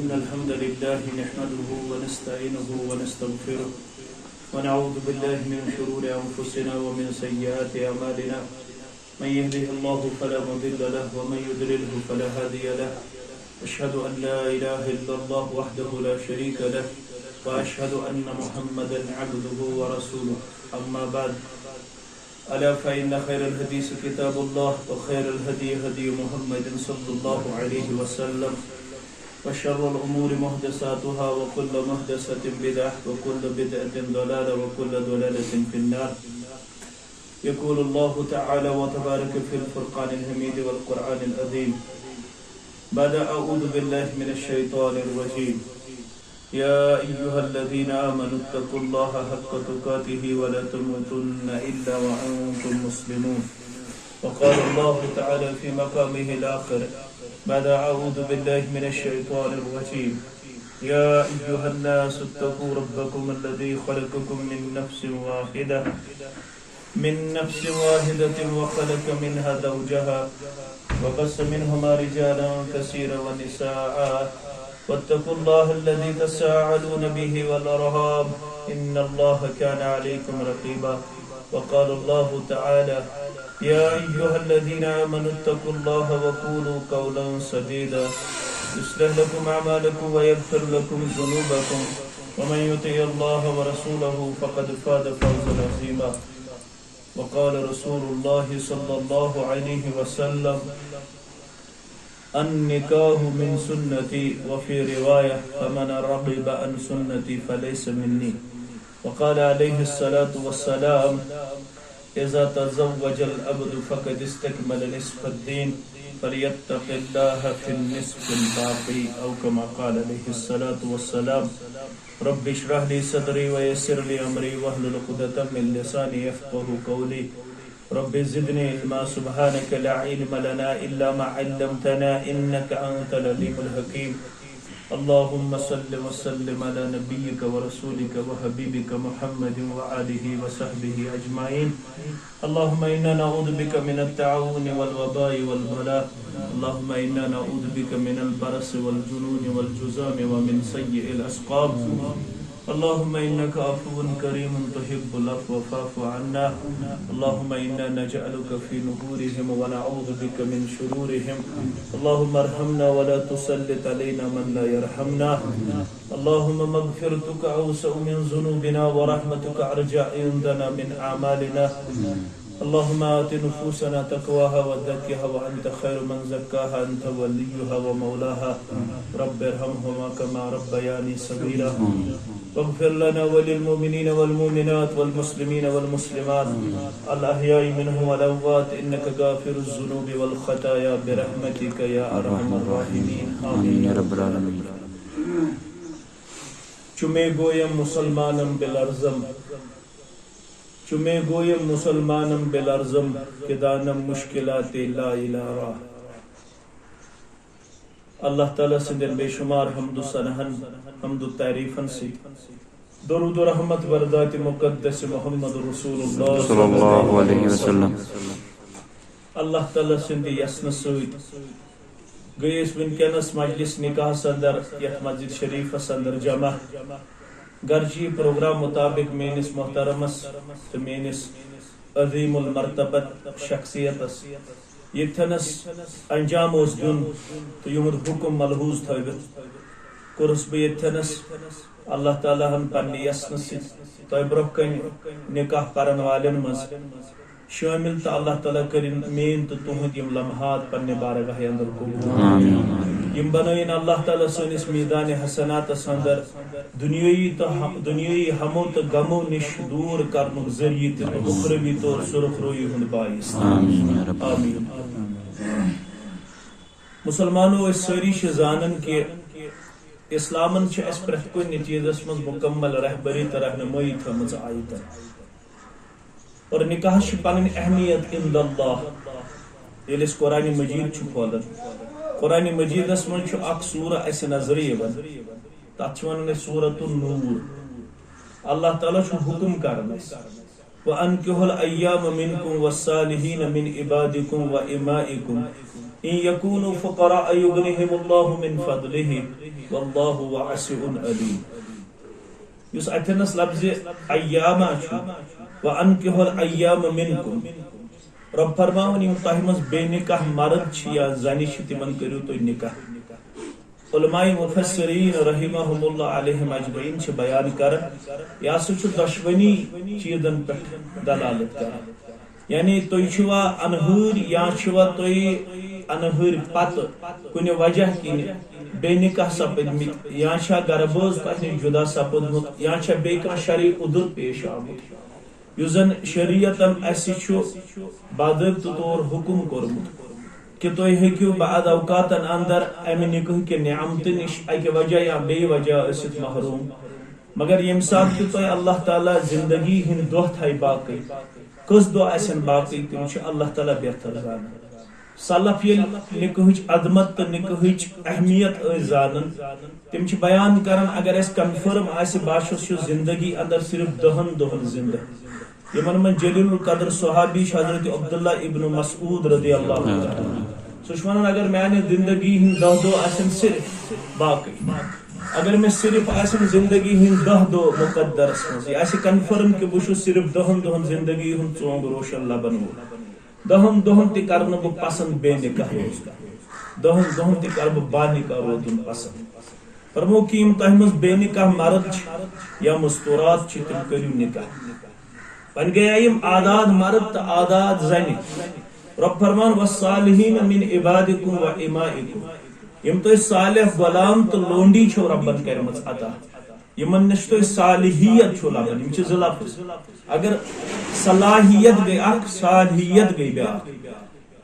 إن الحمد لله نحمده ونستعينه ونستغفره ونعوذ بالله من شرور أنفسنا ومن سيئات أعمالنا من يهده الله فلا مضل له ومن يضلله فلا هادي له أشهد أن لا إله إلا الله وحده لا شريك له وأشهد أن محمدا عبده ورسوله أما بعد ألا فإن خير الحديث كتاب الله وخير الهدي هدي محمد صلى الله عليه وسلم وشر الأمور محدثاتها وكل محدثة بدعة وكل بدعة ضلالة وكل ضلالة في النار. يقول الله تعالى وتبارك في الفرقان الحميد والقرآن العظيم بعد أعوذ بالله من الشيطان الرجيم يا أيها الذين آمنوا اتقوا الله حق تقاته ولا تموتن إلا وأنتم مسلمون. وقال الله تعالى في مقامه الآخر بعد أعوذ بالله من الشيطان الرجيم يا أيها الناس اتقوا ربكم الذي خلقكم من نفس واحدة وخلق منها زوجها وبث منهما رجالا كثيرا ونساء واتقوا الله الذي تساءلون به والأرحام إن الله كان عليكم رقيبا. وقال الله تعالى يا أيها الذين آمنوا اتقوا الله وقولوا قولا سديدا يصلح لكم أعمالكم ويغفر لكم ذنوبكم ومن يطع الله ورسوله فقد فاز فوزا عظيما. وقال رسول الله صلى الله عليه وسلم النكاح من سنتي وفي رواية فمن رغب عن سنتي فليس مني. وقال عليه الصلاة والسلام إذا تزوج العبد فقد استكمل نصف الدين فليتق الله في النصف الباقي أو كما قال عليه الصلاة والسلام رب اشرح لي صدري ويسر لي أمري واحلل عقدة من لساني يفقهوا قولي رب زدني علما سبحانك لا علم لنا إلا ما علمتنا إنك أنت العليم الحكيم. اللهم صل وسلم على نبيك ورسولك وحبيبك محمد وآله وصحبه أجمعين. اللهم إنا نعوذ بك من التعاون والوباء والبلاء. اللهم إنا نعوذ بك من البرص والجنون والجذام ومن سيء الأسقام. اللهم إنك عفو كريم تحب العفو فاعف عنا. اللهم إنا نجعلك في نحورهم ونعوذ بك من شرورهم. اللهم ارحمنا ولا تسلط علينا من لا يرحمنا. اللهم مغفرتك أوسع من ذنوبنا ورحمتك أرجى عندنا من أعمالنا. اللهم آت نفوسنا تقواها وزكها وأنت خير من زكاها أنت وليها ومولاها. رب ارحمهما كما ربياني صغيرا. واغفر لنا وللمؤمنين والمؤمنات والمسلمين والمسلمات الأحياء منهم والأموات إنك غافر الذنوب والخطايا برحمتك يا أرحم الراحمين. آمين يا رب العالمين. چمے گویم مسلمانم بالارزم چمے گویم مسلمانم بالارزم کہ دانم مشکلات لا الہ. اللہ تعالیٰ سندن بے شمار حمد و ثناءً حمد و تعریفاً سے درود و رحمت بردات مقدس محمد رسول اللہ صلی اللہ علیہ وسلم. اللہ تعالیٰ سندی یسن سوید گئی اس ونکینس مجلس نکاح اندر یت مسجد شریف اندر جمع گرچہ پروگرام مطابق مینس محترمس تو مینس عظیم المرتبت شخصیت یتھنس انجام اس دن تو یمر حکم ملحوظ تھوت کورس بہ یتھنس اللہ تعالیٰ ہن پنہ یسن ست تہ برہ کن نکاح پرن والن مز شامل تو اللہ تعالیٰ کرن مین تو تہند یم لمحات پنہ بارگاہ اندر قبول یم بنائن اللہ تعالیٰ سنس میدان حسنات اندر دنیائی ہمو تو غمو نش دور کرنک ذریعہ تو اخروی طور سرخ روی ہند باعث. آمین. مسلمانوں اس ساری زانن کہ اسلامن اس پرت کن چیزس من مکمل رہبری تو رہنمائی تھمز آیت اور نکاح پن اہمیت عند اللہ. یل اس قرآن مجید کھولن قرآن مجیدس من اخ سورہ اس نظر یوان تتھ ونان سورۃ النور. اللہ تعالیٰ حکم کران وَأَنكِحُوا الْأَيَّامَ مِنكُمْ وَالصَّالِحِينَ مِنْ عِبَادِكُمْ وَإِمَائِكُمْ ان یکونوا فقراء یغنیہم اللہ من فضلہ واللہ واسع علیم. یس اتنس لفظ ایام چھُ وانکحوا الایام منکم، رب فرماون یم تۄہہِ منٛز بے نکاح مرد چھ یا زنہِ چھ تمن کٔرِو تُہۍ نکاح. علماء مفسرین رحمہم اللہ علیہم اجمعین چھ بیان کران یہ ہسا چھ دشونی چیزن پہ دلالت کران، یعنی تُہۍ چھوا انہٲرۍ یا چھوا تُہۍ انہٲرۍ پتہٕ کُنہِ وجہ کِنہِ بے نکاح سپدمٕتۍ یا چھا گرٕ بٲژ تۄہہِ نِش جدا سپدمُت یا چھا بیٚیہِ کانٛہہ شرعی عذر پیش آمُت یُس زن شریعتن اسہِ چھُ باضٲبطہٕ طور حکم کوٚرمُت کہ تُہۍ ہیٚکِو بعد اوقاتن اندر امہِ نکاح کہِ نعمتہٕ نِش اکہِ وجہ یا بیٚیہِ وجہ ٲسِتھ محروم، مگر ییٚمہِ ساتہٕ تہِ تۄہہِ اللہ تعالیٰ زندگی ہٕنٛدۍ دۄہ تھایہِ باقٕے، کٔژ دۄہ آسن باقٕے تِم چھِ اللہ تعالیٰ بہتر زانان. سلف ییٚلہِ نکاحٕچ عظمت تہٕ نکاحٕچ اہمیت ٲسۍ زانان تِم چھِ بیان کران اگر اسہِ کنفرم آسہِ بہٕ چھُس زندگی اندر صرف 10 دۄہن زندٕ، یمن من جلیل القدر صحابی حضرت عبداللہ ابن مسعود رضی اللہ عنہ سہ ونان اگر میانہ زندگی ہند 10 دۄہ آسن صرف باقی، اگر میں صرف آسن زندگی ہند 10 دۄہ مقدرس مز یہ آسہِ کنفرم کہ بہ چھُس صرف 10 دۄہن زندگی ہند ژونگ روشن لبن وول، 10 دۄہن تہِ کر نہٕ بہٕ پسند بے نکاح روزُن، 10 دۄہن تہِ کر بہٕ با نکاح روزُن پسند. فرمو کہ یم تۄہہِ منٛز بے نکاح مرد چھِ یا مستورات چھِ تِم کٔرِو نکاح. بن گیا یم آداد مرد تو آداد زنی. رب فرمان والصالحین من عبادکم و امائکم، یم تو صالح غلام تو لونڈی چھو ربن کرمت عطا، یمن نش تو صالحیت چھو لبن، یم چھ لفظ اگر صلاحیت گئی اخ صالحیت گئی بیاکھ،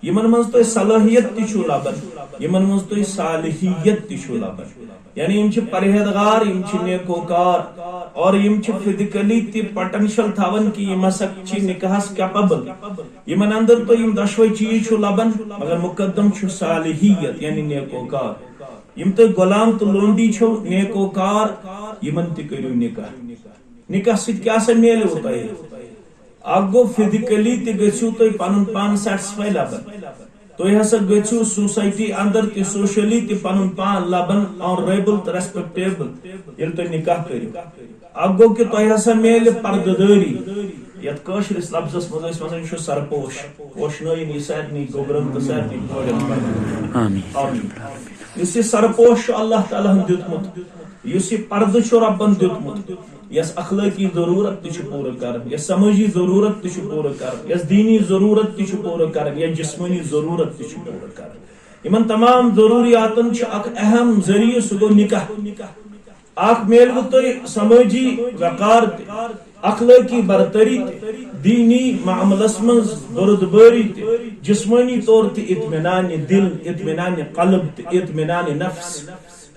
یمن منز تو صلاحیت تی چھو لبن یمن منز تو صالحیت تی چھو لبن، یعنی یم چھ پرہیزگار یم چھ نیکوکار اور یم چھ فزیکلی تی پوٹینشل تھاون کہ یم ہسا چھ نکاحس کیپبل، یمن اندر تو یم دشوئی چیز چھو لبن مگر مقدم چھ صالحیت یعنی نیکوکار. یم تو غلام تو لونڈی چھو نیکوکار یمن تی کریو نکاح. نکاح سۭتۍ کیا سا میل ہوتا ہے اکھ گو فزیکلی تی گژھِو تُہۍ پنُن پان سیٹسفائی لبن، تُہۍ ہسا گژھِو سوسائٹی اندر تہِ سوشلی تہِ پنُن پان لبن آنریبل تہٕ ریسپیکٹیبل ییٚلہِ تُہۍ نکاح کٔرِو. اکھ گو کہ تۄہہِ ہسا میلہِ پردٕدٲری یتھ کٲشرِس لفظس منٛز أسۍ ونان چھِ سرپوش، پوشنٲیِن یہِ سارنٕے گوبرن تہٕ سارنٕے کورٮ۪ن. یُس یہِ سرپوش چھُ اللہ تعالیٰ ہن دیُتمُت، یُس یہِ پردٕ چھُ ربن دیُتمُت، یس اخلٲقی ضروٗرت تہِ چھُ پوٗرٕ کران، یس سمٲجی ضروٗرت تہِ چھُ پوٗرٕ کران، یس دیٖنی ضروٗرت تہِ چھُ پوٗرٕ کران، یا جسمٲنی ضروٗرت تہِ چھُ پوٗرٕ کران. یمن تمام ضروریاتن چھُ اکھ اہم ذریعہ سُہ گوٚو نکاح. اکھ میلوٕ تۄہہِ سمٲجی وقار تہِ، اخلٲقی برتری تہِ، دیٖنی معاملس منٛز بردبٲری تہِ، جسمٲنی طور تہِ اطمینانِ دل، اطمینانِ قلب تہِ اطمینانِ نفس.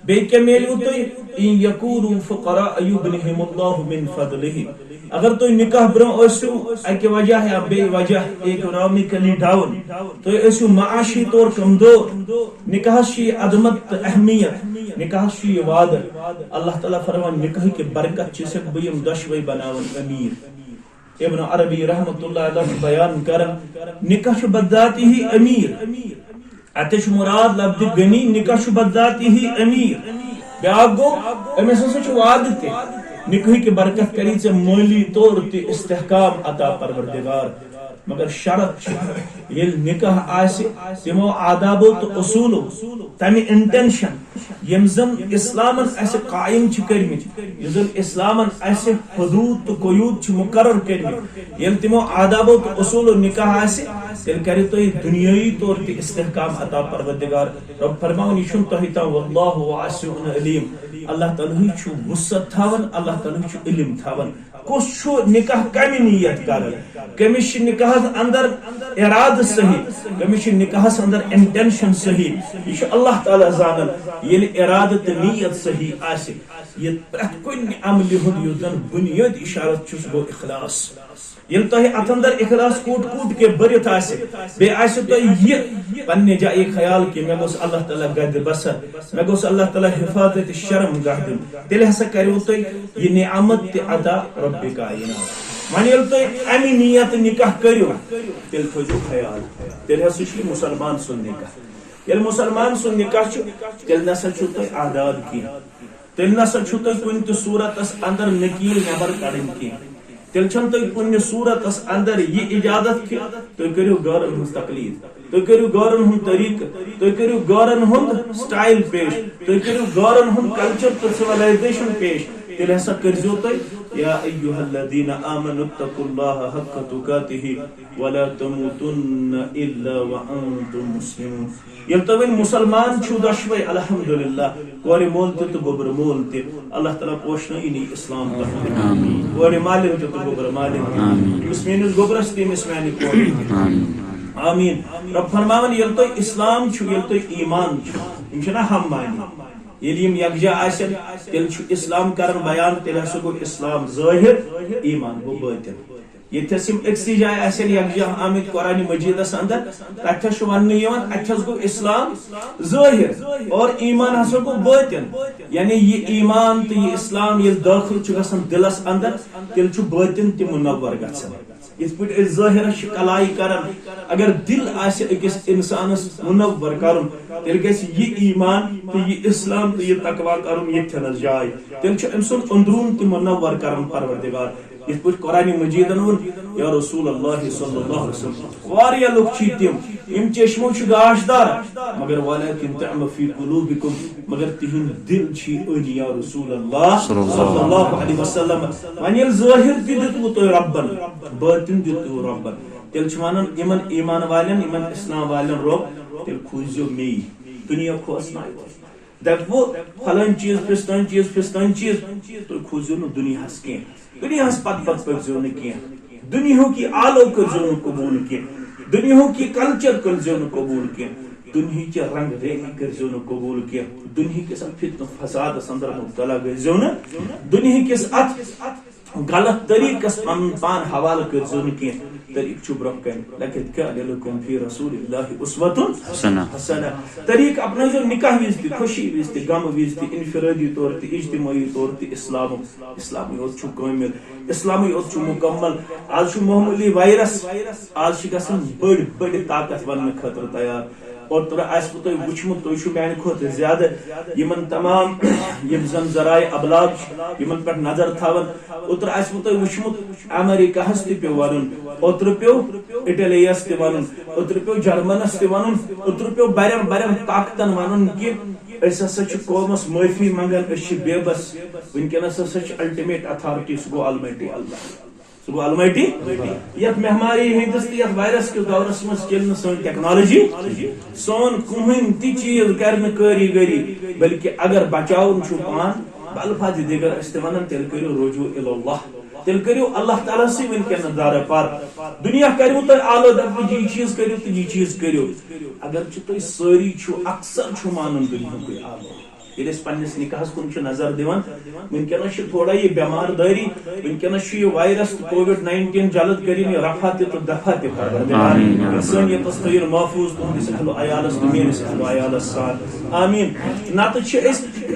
بیٚیہِ کیٛاہ میلوٕ تۄہہِ ان یکونوا فقراء یغنیہم اللہ من فضلہ. اگر تُہۍ نکاح برونٛہہ ٲسِو اکہِ وجہ یا بیٚیہِ وجہ اکنامکلی ڈاؤن، تُہۍ ٲسِو معاشی طور کمزور، نکاحس چھِ یہِ عظمت تہٕ اہمیت، نکاحس چھُ یہِ وعدٕ. اللہ تعالیٰ فرمان نکاح کہِ برکت چھِسکھ بہٕ یِم دۄشوے بناون امیر. ابن عربی رحمۃ اللہ علیہ بیان کران نکاح چھُ بذاتی ہی امیر، اتھ چھُ مراد لفظ غنی، نکاح چھُ بذاتی ہی امیر. بیاکھ گوٚو أمِس ہسا چھُ وعدٕ تہِ نکاح کی برکت کری ژےٚ مٲلی طور تہِ استحکام عطا پروردگار، مگر شرط چھِ ییٚلہِ نکاح آسہِ تِمو آدابو تہٕ اصوٗلو تمہِ انٹینشن یم زن اسلامن اسہِ قائم چھِ کٔرمٕتۍ، یُس زن اسلامن اسہِ حدوٗد تہٕ قیوٗد چھِ مقرر کٔرمٕتۍ، ییٚلہِ تِمو آدابو تہٕ اصوٗلو نکاح آسہِ تیٚلہِ کرِ تۄہہِ دُنیٲیی طور تہِ استحکام عطا پروردگار. رب فرماوان یہِ چھُنہٕ تۄہہِ تام واللہ واسع علیم، اللہ تعالیٰ چھُ وسعت تھاوان، اللہ تعالیٰ چھُ علم تھاوان. کُس چھُ نکاح کمہِ نیت کران، کٔمِس چھِ نکاحس اندر ارادٕ صحیح، کٔمِس چھِ نکاحس اندر انٹینشن صحیح، یہِ چھُ اللہ تعالیٰ زانان. ییٚلہِ ارادٕ تہٕ نیت صحیح آسہِ، یہِ پرٛٮ۪تھ کُنہِ عملہِ ہُنٛد یُس زن بُنیٲدی شرط چھُ سُہ گوٚو اخلاص. ییٚلہِ تۄہہِ اتھ اندر اخلاص کوٗٹ کوٗٹ کے بٔرِتھ آسہِ، بیٚیہِ آسہِ تۄہہِ یہِ پننہِ جایہِ خیال کہ مےٚ گوٚژھ اللہ تعالیٰ گدِ بسر، مےٚ گوٚژھ اللہ تعالیٰ حفاظت شرم گاہ دیُن، تیٚلہِ ہسا کریو تۄہہِ یہِ نعمت تہِ عطا رب کائنات. وۄنۍ ییٚلہِ تُہۍ امہِ نیت نکاح کٔرِو تیٚلہِ تھٲیزیو خیال، تیٚلہِ ہسا چھُ یہِ مُسلمان سُنٛد نکاح. یل مسلمان سن نکاح تیل نسا چھو تہ آداد کی تیل نسا چھو تہ کن تہ صورتس اندر نکیل نبر کڑن کی تیل چھن تہ کن صورتس اندر یہ اجازت کی تھی کرو گورن ہن تقلید تھی کرو گورن ہن طریق تھی کرو گورن ہن سٹائل پیش تھی کرو گورن ہن کلچر تو سویلائزیشن پیش تیل ہسا کرزو تھی یا ایها الذین آمنوا اتقوا اللہ حق تقاته ولا تموتن الا وانتم مسلمون یل تو مسلمان چھو دشوے الحمدللہ کوری مول تو گوبر مول تے اللہ تعالی پوشنا انی اسلام تہ آمین کوری مالک تو گوبر مالک آمین مسمینس گوبرس تے مسمانی کوری آمین رب فرماون یل تو اسلام چھو یل تو ایمان چھو انشاءاللہ ہم مانی یلیم یکجا آسن تیل چھو اسلام کرن بیان تیل ہسا گو اسلام ظاہر ایمان گو باطن یہ تسم اکسی جائے آسن یکجا آمد قرآن مجید اس اندر تکھش ون یوان اچھس گو اسلام ظاہر اور ایمان ہسا گو باطن یعنی یہ ایمان تو یہ اسلام یہ داخل چھو گسن دلس اندر تیل چھو باطن تی منور گسن اس پہ ظاہر کلائی کرن اگر دل آس اکس انسانس منور کرن تیل گھس یہ ایمان تو یہ اسلام تو یہ تقوی کرن یہ تھنس جائے تیل ام سن اندرون تی منور کرن پروردگار اس پہ قرآن مجیدن ون یا رسول اللہ صلی اللہ علیہ وسلم واریا لوگ چھی تم ام چشمو چھ گاشدار مگر ولیکن تعم فی قلوبکم مگر تہن دل چھی ان یا رسول اللہ صلی اللہ علیہ وسلم ونیل ظاہر تی دتو تو ربن باطن دتو ربن تیل چھ ونن یمن ایمان والن یمن اسلام والن روب تیل کھوزیو می دنیا کھوسنا دپو فلان چیز فستان چیز تو کھوزیو نو دنیا ہس کی دنیا ہس پت پکزیو نہ کی دنیا کی آلو کرزیو نہ قبول کی دنیا کی کلچر کرزیو نہ قبول کی دنیا کے رنگ ریلی کرزیو نہ قبول کی دنیا کے سب فتن فساد اندر مبتلا گزیو نہ دنیا کے ات غلط طریقس پان حوالہ کرزیو نہ کی طریق چھ برو کن لیکن کان لکم فی رسول اللہ اسوۃ حسنہ طریق اپنا جو نکاح ویز تھی خوشی ویز تھی غم ویز تھی انفرادی طور تھی اجتماعی طور تھی اسلامی یوت چھ کامل اسلامی یوت چھ مکمل آج چھ معمولی وائرس آج چھ گژھان بڑ طاقت ون خاطر تیار اور تر آس بہ تھی وچمت تھی چھ میانہ کھوت زیادہ یمن تمام یم زن ذرائع ابلاغ یمن پہ نظر تھاون اوتر آس بہ تھی وچمت امریکہ ہس تہ پیو ون اوتر پیو اٹلیس تہ ون اوتر پیو جرمنس تہ ون اوتر پیو برم طاقتن ون کہ اس ہسا چھ قومس معافی منگان اس چھ بے بس ونکس ہسا چھ الٹیمیٹ اتھارٹی سہ گو المائٹی اللہ سہ گو المائٹی یت مہماری ہندس تہ یت وائرس کس دورس مز چل سن ٹیکنالوجی سون کہین تہ چیز کر کاریگری بلکہ اگر بچاؤن چھ پان الفاظ دیگر اس تہ ونان تیل کرو رجوع الی اللہ تیل کرو اللہ تعالیٰ سے ونکن دار پار دنیا کرو تو آلو دپ یہ چیز کرو تو یہ چیز کرو اگر تھی ساری چھو اکثر چھو مانن دنیا کوئی آلو یل پنس نکاحس کن نظر دان ونکس تھوڑا یہ بیمار داری ونکس یہ وائرس کووڈ-19 جلد کریں رفع تو دفع تر سنیتس تھو محفوظ تہندس اہل و عیالس تو میس اہل و عیالس ساتھ آمین نت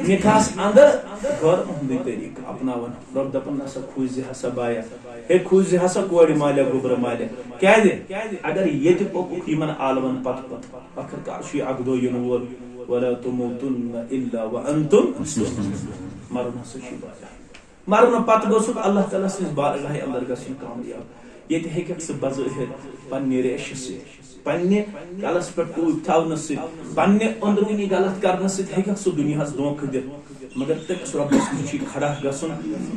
نکاحس اندر غیر ہندی طریقہ اپناون رب دپن نسا کھوز ہسا بایا ہے کھوز ہسا کوڑ مالیا گوبر مالیا کیا اگر یہ پوک یمن عالمن پت آخر کار اک دو ین وول ولا تموتن الا وانتم مسلمون مرن ہسا بایا مرن پت گوسک اللہ تعالیٰ سن بارگاہ اندر گھن کامیاب یہ ہیکھ سہ بظاہر پنہ ریش سے پنہ کلس پہ ٹوٹ تھون پنہ اندرونی غلط کرنے سہ سہ دنیا دھوکہ دت مگر تمس ربس نش کھڑا گھن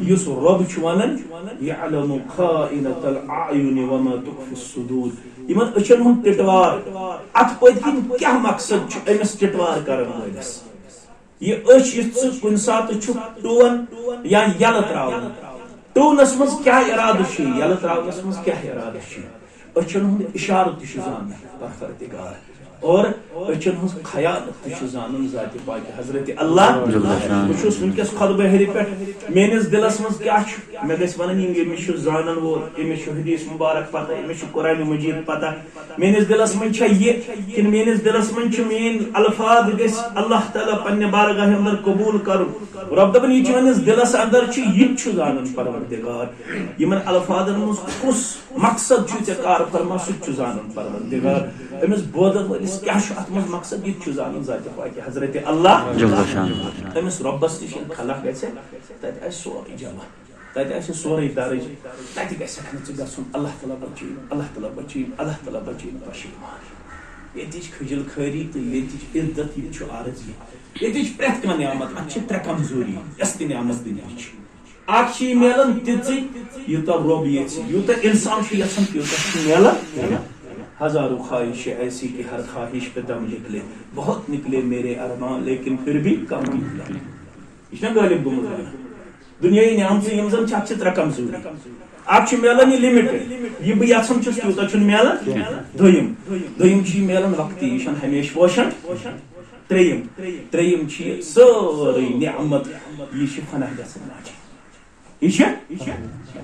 اس رب ونان یعلم خائنۃ الاعین وما تخفی الصدور یمن اچھن ہند ٹٹوار ات پت کن کیا مقصد امس ٹٹوار کرن وٲلس یہ اچھ یہ کن سات ٹون یا یل تراون ٹونس مز کیا ارادہ یل تراونس مز کیا ارادہ اچھن ہند اشارہ تہ زان پروردگار اور اچھن ہز خیالت تہ زان ذات پاک حضرت اللہ بہت ونکس خطبہ ہری پہ میس دلس مز کیا مے گھس ون امس زانن وول امس حدیث مبارک پتہ امس قرآن مجید پتہ میس دلس من یہ کن میس دلس من مین الفاظ گھس اللہ تعالیٰ پنہ بارگاہ اندر قبول کرن رب دپن یہ میس دلس اندر یہ زانن پروردگار یمن الفاظن مز کس مقصد ژے کار فرما سہ زانن پروردگار امس بودن ولس أمس كاش أتمنى مقصد يتشوزان ذات فاكي حضرت الله جل شان أمس ربس تشين خلاق جالسة تاد أسوأ إجابة تاد أسوأ صورة درجة تاد جالسة كنا تجاسون الله تعالى بجيب الله تعالى بجيب الله تعالى بجيب بشيمان يتيج خجل خيري يتيج إردت يتشو عارضي يتيج بريت كنا نعمت أتش تركم زوري يستي نعمت دنياش أكشي ميلان تيجي يوتا روبيتي يوتا إنسان شيء يسمى يوتا ميلان ہزاروں خواہشیں ایسی کہ ہر خواہش پہ دم نکلے بہت نکلے میرے ارمان لیکن پھر بھی کم نکلا یہ چھنا غالب گومت دنیای نعمتیں یم زن چھت رقم ضروری اکھ چھ میلان یہ لمٹ یہ بہ یژھان چھس تیوتاہ چھن میلان دویم چھ میلان وقتی یہ چھن ہمیشہ پوشن تریم چھ سٲرٕے نعمت یہ چھ فنا گژھان واجب یہ چھ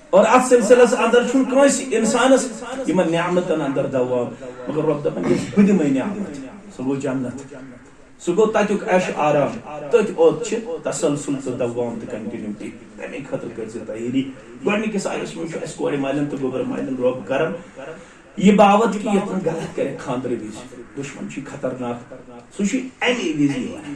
اور ات سلسلس اندر چھن کنس انسانس یمن نعمتن اندر دوام مگر رب دپان بہ دمے نعمت سہ گو جنت سہ گو تتیک عیش آرام تت اوت چھ تسلسل تو دوام تو کنٹینیوٹی تمے خاطر کر تیاری گۄڈنِکِس آیس منٛز چھُ اَسہِ کورِ مالٮ۪ن تہٕ گوبر مالٮ۪ن رۄب کران یہ باوت کہ یتن غلط کرے خاندر وز دشمن چھ خطرناک سہ چھ امی وز یوان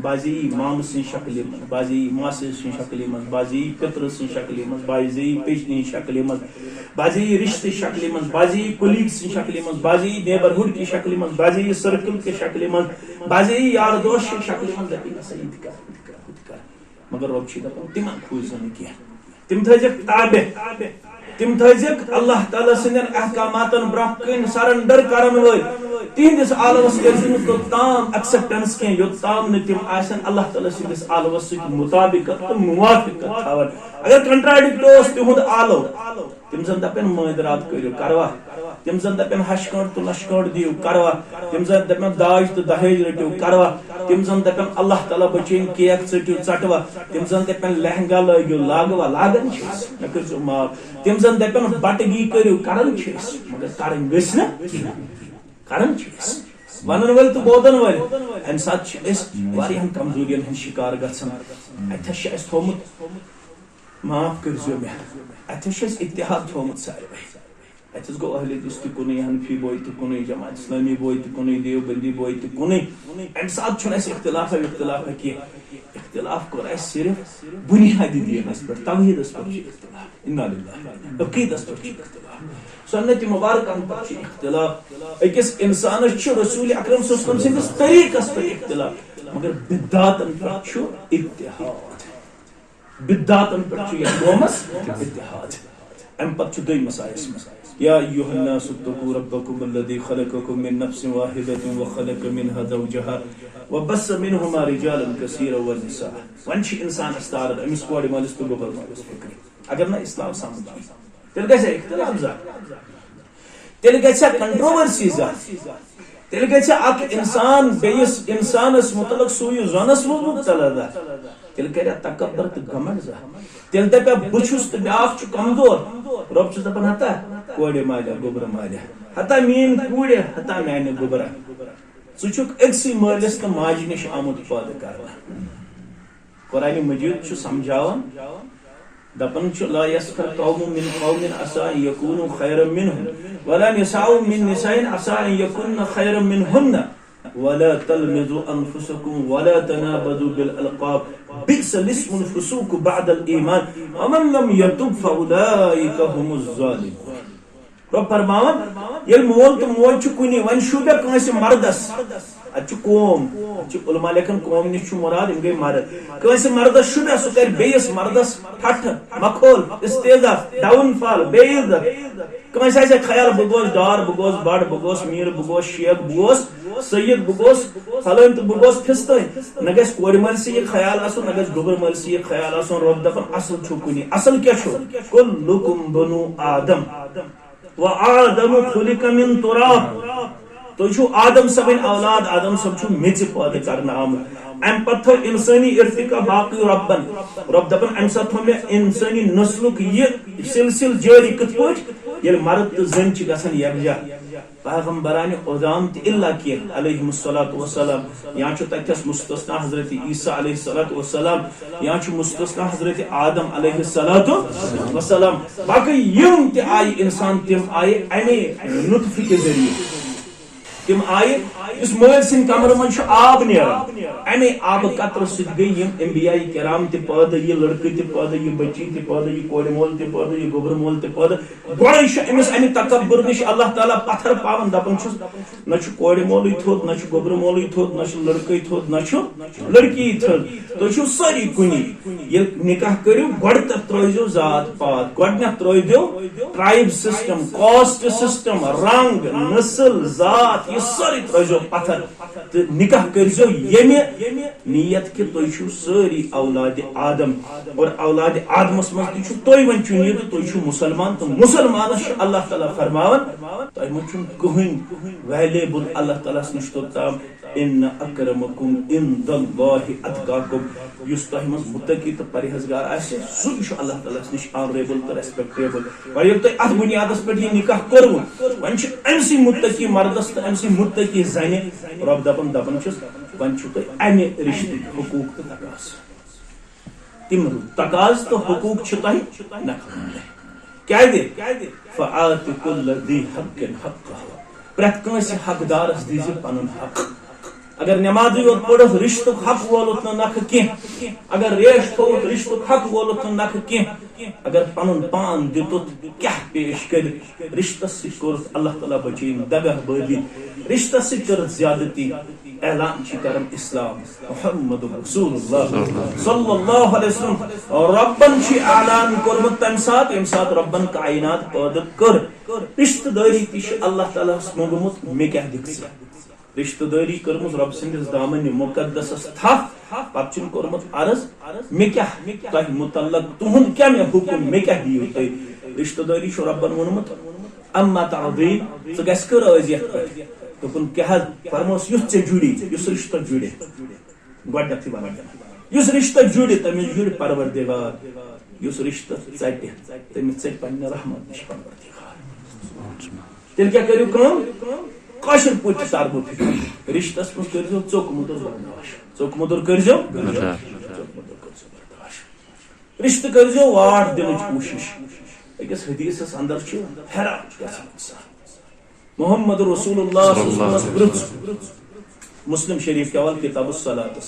بازی مام سن شکل من بازی ماسر سن شکل من بازی پتر سن شکل من بازی پیچنی شکل من بازی رشتے شکل من بازی کولیگ سن شکل من بازی نیبرہڈ کی شکل من بازی سرکل کے شکل من بازی یار دوست کی شکل من دپن سید کر مگر رب چھ دپان تمن کھوزن کیا تم تھزک تابع تم تھزک اللہ تعالی سندین احکاماتن برہ کن سرنڈر کرن ول تہندس عالمس کرزن توتام ایکسپٹنس کی یوتام نہ تم آسن اللہ تعالی سندس عالمس سۭتۍ مطابقت تو موافقت تھاون اگر کنٹراڈکٹ اوس تہند عالم تم زن دپن مٲدرات کٔرِو کروا تم زن دپن ہش کٲنٛٹ تو لچھ کٲنٛٹ دِیو کروا تم زن دپن داج تو دہیج رٔٹِو کروا تم زن دپن اللہ تعالی بچین کیک ژٔٹِو ژٹوا تم زن دپن لہنگا لٲگِو لاگوا لاگان چھِ أسۍ مےٚ کٔرزیو معاف تم زن دپن بٹگی کٔرِو کران چھِ أسۍ مگر کرٕنۍ گٔژھۍ نہٕ کینٛہہ کران چھِ أسۍ ونن وٲلۍ تہٕ بوزن وٲلۍ امہِ ساتہٕ چھِ أسۍ واریاہن کمزوٗرین ہٕنٛدۍ شکار گژھان اتھس چھِ اَسہِ تھومُت معاف کٔرزیو مےٚ اتھس چھِ اَسہِ اتحاد تھومُت ساروے اتھس گو اہل حدیث تہِ کُنُے حنفی بوے تہِ کُنُے جماعت اسلامی بوے تہِ کُنُے دیوبندی بوے تہِ کُنُے امہِ ساتہٕ چھُنہٕ اَسہِ اختلافا کینٛہہ اختلاف کوٚر اَسہِ صرف بُنیادی دیٖنس پٮ۪ٹھ توحیٖدس پٮ۪ٹھ چھُ اختلاف انا للہ عقیدس پٮ۪ٹھ چھُ اختلاف سنت مبارکن پٮ۪ٹھ چھُ اختلاف أکِس انسانس چھُ رسول اکرم صلی اللہ علیہ وسلم سٕنٛدِس طریقس پٮ۪ٹھ اختلاف مگر بدعاتن پٮ۪ٹھ چھُ اتحاد بدعاتن پٮ۪ٹھ چھُ یتھ قومس اتحاد امہِ پتہٕ چھُ دوٚیمِس آیس منٛز يا أيها الناس اتقوا ربكم الذي خلقكم من نفس واحدة وخلق منها زوجها وبث منهما رجالا كثيرا ونساء وانشي انسان استعرض امس كوري مالس تو گوبر مالس فکر اگر نہ اسلام سمجھ تیل گژھِ اختلاف زیادٕ تیل گژھِ کنٹروورسی زیادٕ تیل گژھِ اکھ انسان بیٚیِس انسانس متعلق سوٗ زونس منٛز مبتلا تیل کرِ تکبر تہٕ گھمنڈ زیادٕ تیل دپیا بہٕ چھُس تہٕ بیاکھ چھُ کمزور رب چھُس دپان ہتا کورِ مالیا گوبر مالیا ہتا میٲنۍ کورِ ہتا میانہِ گوبرا ژٕ چھُکھ أکسٕے مٲلِس تہٕ ماجہِ نِش آمُت پٲدٕ کرنہٕ قرآنِ مجیٖد چھُ سمجھاوان دپان چھُ لا يسخر قوم من قوم عسى ان يكونوا خيرا منهم ولا نساء من نساء عسى ان يكن خيرا منهن ولا تلمزوا انفسكم ولا تنابزوا بالالقاب بئس الاسم الفسوق بعد الايمان ومن لم يتب فاولئك هم الظالمون رب فرماون یل مول تو موج چھ کنی ون شوبہ کٲنٛسہِ مردس اتھ چھُ قوم علماء لیکن قوم نش چھُ مراد یِم گٔے مرد کٲنٛسہِ مردس شوبہ سُہ کرِ بیٚیِس مردس ٹھٹھٕ مکھول استیزا ڈاوُن فال بے عزت کٲنٛسہِ آسہِ خیال بہٕ گوس ڈار بہٕ گوس بڑ بہٕ گوس میٖر بہٕ گوس شیخ بہٕ گوس سید بہٕ گوس فلٲنۍ تہٕ بہٕ گوس فِستٲنۍ نہ گژھِ کورِ مٲلسٕے یہِ خیال آسُن نہ گژھِ گوبر مٲلسٕے یہِ خیال آسُن رۄب دپان اصل چھُ کُنی اصل کیاہ چھُ کُلُکُم بنو آدم وآدم خلق من تراب تو چھو آدم سبن اولاد آدم سب چھو میچ پٲدٕ کرنہٕ آمُت ام پتہٕ تھو انسٲنی ارتقا باقی ربن رب دپان ام ساتہٕ تھو مےٚ انسٲنی نسلُک یہِ سلسل جٲری کِتھ پٲٹھۍ ییٚلہِ مرد تہٕ زٔنۍ چھِ گژھان یکجا پیغمبرانِ عظام تہِ الا کینٛہہ علیہم الصلاۃ والسلام یا چھُ تتھس مستثنا حضرت عیسیٰ علیہ الصلاۃ والسلام یا چھُ مستثنا حضرت آدم علیہ الصلاۃ والسلام باقی یِم تہِ آیہِ انسان تِم آیہِ امے نطفہٕ کہِ ذریعہ تم آئے اس مول سن کمر من آب نیران امی آب قطر ست گئی یم انبیاء کرام تہ پٲدٕ یہ لڑکہ تہ پٲدٕ یہ بچی تہ پٲدٕ یہ کورِ مول تہ پٲدٕ یہ گوبر مول تہ پٲدٕ گۄڈے چھ أمس امہ تکبر نش اللہ تعالیٰ پتھر پاون دپان چھُس نہ چھُ کورِ مولٕے تھوٚد نہ چھُ گوبر مولٕے تھوٚد نہ چھُ لڑکے تھوٚد نہ چھُ لڑکی تھوٚد تُہۍ چھِو سٲری کُنی ییٚلہِ نکاح کٔرِو گۄڈٕ تتھ ترٲیزیو ذات پات گۄڈنیٚتھ ترٲیزیو ٹرائب سسٹم کاسٹ سسٹم رنگ نسل ذات یہ سٲری ترٲیزیو پتھر تہٕ نکاح کٔرزیو ییٚمہِ نیت کہ تُہۍ چھِو سٲری اولاد آدم اور اولاد آدمس منٛز تہِ چھُ تُہۍ وۄنۍ چھُ نیت تُہۍ چھِو مسلمان تہٕ مسلمانس چھُ اللہ تعالیٰ فرماوان تۄہہِ منٛز چھُنہٕ کٕہٕنۍ ویلیبل اللہ تعالیٰ ہس نِش توٚتام ان اکرمکم عند اللہ اتقاکم یُس تۄہہِ منٛز متقی تہٕ پرہیزگار آسہِ سُہ چھُ اللہ تعالیٰ ہس نِش آنریبل تہٕ ریسپیکٹیبل وۄنۍ ییٚلہِ تۄہہِ اتھ بُنیادس پٮ۪ٹھ یہِ نکاح کوٚروٕ وۄنۍ چھُ أمسٕے متقی مردس تہٕ أمسٕے متقی زنہِ رۄب دپان چھُس وۄنۍ چھُو تۄہہِ امہِ رشتٕکۍ حقوٗق تہٕ تقاضہٕ تِم تقاضہٕ تہٕ حقوٗق چھِ تۄہہِ نکھہٕ کیازِ فآتِ کُلَّ ذی حق حقہ پرٛٮ۪تھ کٲنٛسہِ حقدارس دیٖزِ پنُن حق اگر نمازٕے یوت پوٚرُتھ رشتُک حق وولُت نہٕ نکھٕ کینٛہہ اگر ریش تھوٚوُتھ رشتُک حق وولُت نہٕ نکھٕ کینٛہہ اگر پنُن پان دِتُت کیاہ پیش کٔرِتھ رشتس سۭتۍ کوٚرُتھ اللہ تعالیٰ بچٲیِن دگہ بٲدی رشتس سۭتۍ کٔرٕتھ زیادتی اعلان چھِ کران اسلام محمد رسول اللہ صلی اللہ علیہ وسلم ربن چھِ اعلان کوٚرمُت تمہِ ساتہٕ ییٚمہِ ساتہٕ ربن کائنات پٲدٕ کٔر رشتہٕ دٲری تہِ چھِ اللہ تعالیٰ ہس موٚنگمُت مےٚ کیاہ دِکھ ژٕ رشتہٕ دٲری کٔرمٕژ رۄب سٕنٛدِس دامنہِ مُقدسس تھپھ پتہٕ چھُنہٕ کوٚرمُت عرض مےٚ کیاہ تۄہہِ متعلق تُہُنٛد کیاہ مےٚ حُکم مےٚ کیاہ دِیِو تُہۍ رشتہٕ دٲری چھُ رۄبن ووٚنمُت اما تعظیم ژٕ گژھکھٕ رٲضۍ یتھ پٮ۪ٹھ دوٚپُن کیاہ حظ فرموس یُس ژےٚ جُڑی یُس رشتہٕ جُڑِ گۄڈنیٚتھٕے ونان یُس رشتہٕ جُڑِ تٔمِس جُڑِ پروردگار یُس رشتہٕ ژٹہِ تٔمِس ژٹہِ پننہِ رحمت نِش پروردگار تیٚلہِ کیاہ کٔرِو کٲم کٲشِر پٲٹھۍ چھِ تربو فکر رشتس منٛز کٔرزیو ژوٚک مُدُر برداشت ژوٚک مُدُر کٔرزیو برداشت رشتہٕ کٔرزیو واٹ دِنٕچ کوٗشش أکِس حدیثس اندر چھُ حیران گژھان انسان محمد رسول اللہ صلی اللہ علیہ وسلم مسلم شریف کے حوالے کتاب الصلاۃ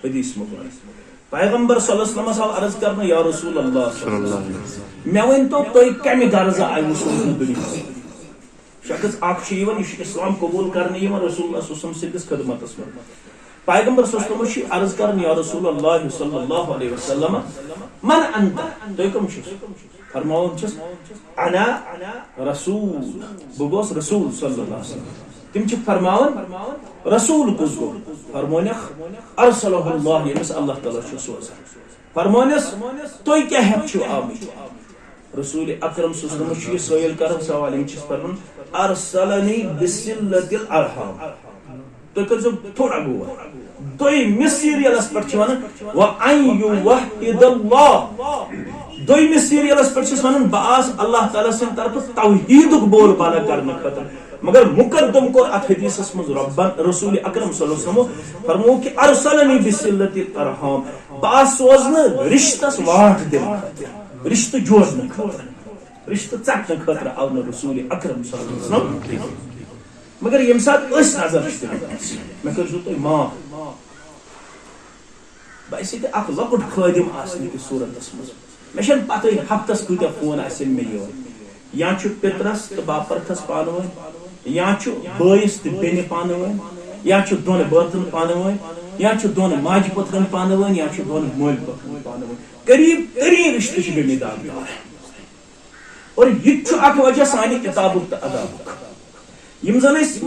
حدیث مبارک پیغمبر صلی اللہ علیہ وسلم آو عرض کرنا یا رسول اللہ صلی اللہ علیہ وسلم مےٚ ؤنۍتو تُہۍ کمہِ غرضہٕ آیوٕ سوزنہٕ دُنیاہس شخص اکھ چھُ یِوان یہِ چھُ اسلام قبوٗل کرنہٕ یِوان رسول اللہ صلی اللہ علیہ وسلم سٕنٛدِس خدمتس منٛز پیغمبر صلی اللہ علیہ وسلم چھُ عرض کران یا رسول اللہ صلی اللہ علیہ وسلم من انت تُہۍ کٕم چھِو فرماوان چھس انا رسول بہٕ گوس رسول صلی اللہ علیہ وسلم تِم چھِ فرماوان رسول کُس گوٚو فرمونکھ ارسلہ اللہ ییٚمِس اللہ تعالیٰ چھُ سوزان فرمونس تُہۍ کیاہ ہٮ۪تھ چھِو آمٕتۍ رسول اکرم صلی اللہ علیہ وسلم چھُ یہِ سٲیِل کران سوال یِم چھِس پران ارسلنی بصلۃ الارحام تُہۍ کٔرزیو تھوڑا غور دوٚیمِس سیٖریلس پٮ۪ٹھ چھِ ونان وان یوحد اللہ دوٚیمِس سیٖریلس پٮ۪ٹھ چھِس ونان بہٕ آس اللہ تعالیٰ سٕنٛدِ طرفہٕ توحیٖدُک بول بالا کرنہٕ خٲطرٕ مگر مقدم کوٚر اتھ حدیثس منٛز رۄبن رسول اکرم صلی اللہ علیہ وسلم فرموو کہ ارسلنی بصلۃ الارحام بہٕ آس سوزنہٕ رشتس واٹھ دِنہٕ خٲطرٕ رشتہٕ جوڑنہٕ خٲطرٕ رشتہٕ ژٹنہٕ خٲطرٕ آو نہٕ رسول اکرم صلی اللہ علیہ وسلم مگر ییٚمہِ ساتہٕ أسۍ نظر چھِ دِوان مےٚ کٔرزیو تُہۍ معاف بہٕ آسہِ ییٚتہِ اکھ لۄکُٹ خٲدِم آسنہٕ کِس صوٗرتس منٛز مےٚ چھنہٕ پتہٕ ہفتس کۭتیاہ فون آسن مےٚ یِوان یا چھُ پِترس تہٕ باپرتھس پانہٕ ؤنۍ یا چھُ بٲیِس تہٕ بیٚنہِ پانہٕ ؤنۍ یا چھُ دۄن بٲژن پانہٕ ؤنۍ یا چھُ دۄن ماجہِ پٔترن پانہٕ ؤنۍ یا چھُ دۄن مٲلۍ پٔترن پانہٕ ؤنۍ قریٖب تریٖن رشتہٕ چھِ گٔمٕتۍ داغدار اور یہِ تہِ چھُ اکھ وجہ سانہِ کِتابُک تہٕ ادابُک یِم زن أسۍ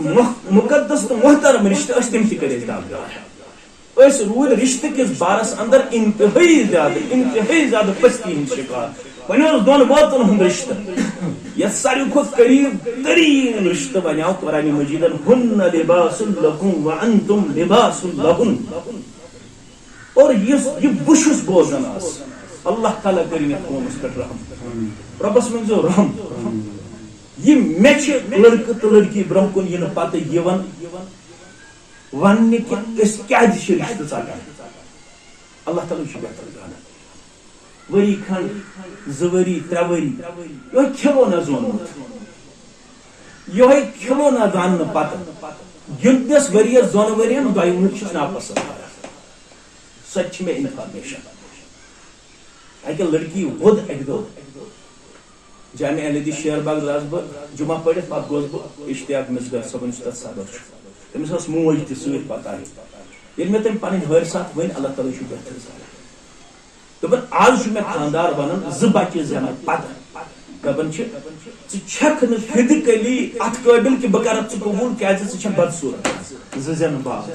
مقدس تہٕ محترم رشتہٕ ٲسۍ تِم تہِ کٔرۍ أسۍ داغدار أسۍ روٗدۍ رشتہٕ کِس بارس اندر انتہٲئی زیادٕ پستی ہٕنٛدۍ شکار وۄنۍ اوس دۄن بٲژن ہُنٛد رشتہٕ یتھ ساروی کھۄتہٕ قریٖب تریٖن رشتہٕ بنیٛاو قرآنِ مجیدن ہُن لباس لکم وانتم لباس لہن اور یُس یہِ بہٕ چھُس بوزان آز اللہ تعالیٰ کٔرِنۍ یتھ قومس پٮ۪ٹھ رحم رۄبس منٛگزیو رحم یہِ مےٚ چھِ لڑکہٕ تہٕ لڑکی برونٛہہ کُن یِنہٕ پتہٕ یِوان وننہِ کہِ أسۍ کیازِ چھِ رشتہٕ ژٹان اللہ تعالیٰ چھُ بہتر زانان ؤری کھنڈ 2 ؤری 3 ؤری یِہوے کھِلو نہ زونمُت یہ کھلونا دان پتہ گندس ورس دون ورین دم چھس ناپسند سچ میں انفارمیشن اکہ لڑکی ود اک دہ جامع اہل شیر باغ درس بہ جمعہ پڑھت پہ گوس بہ اشتیاق مصغر صبن تر صدر تمس موج تہ ست پتہ یل میں تم پن حادثات ون اللہ تعالیٰ بہتر زانان دپن آج میں خاندار بنان ز بچہ زینن پتہ دپان ژھک نہ فزیکلی ات قابل کہ بہ کرتھ قبول کیازِ ژٕ چھکھ بدصورت ز زینن بعد